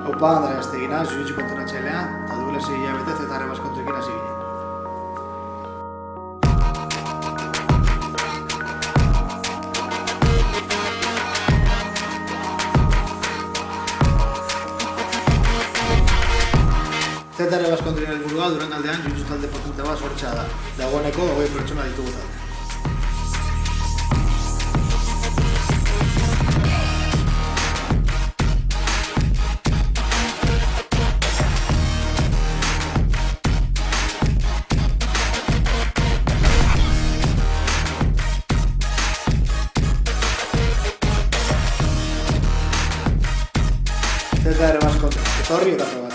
Haupa, Andrea Gaztegina, Zubitzu konturatzailea, eta duela 6 hilabete Zetare Baskontuekin hasi ginen. Zetare Baskontuekin helburua Durangaldean jiu-jitsu talde potente bat sortzea da. Dagoeneko 20 pertsona ditugu talde. Zetare Baskontuekin, etorri eta probat.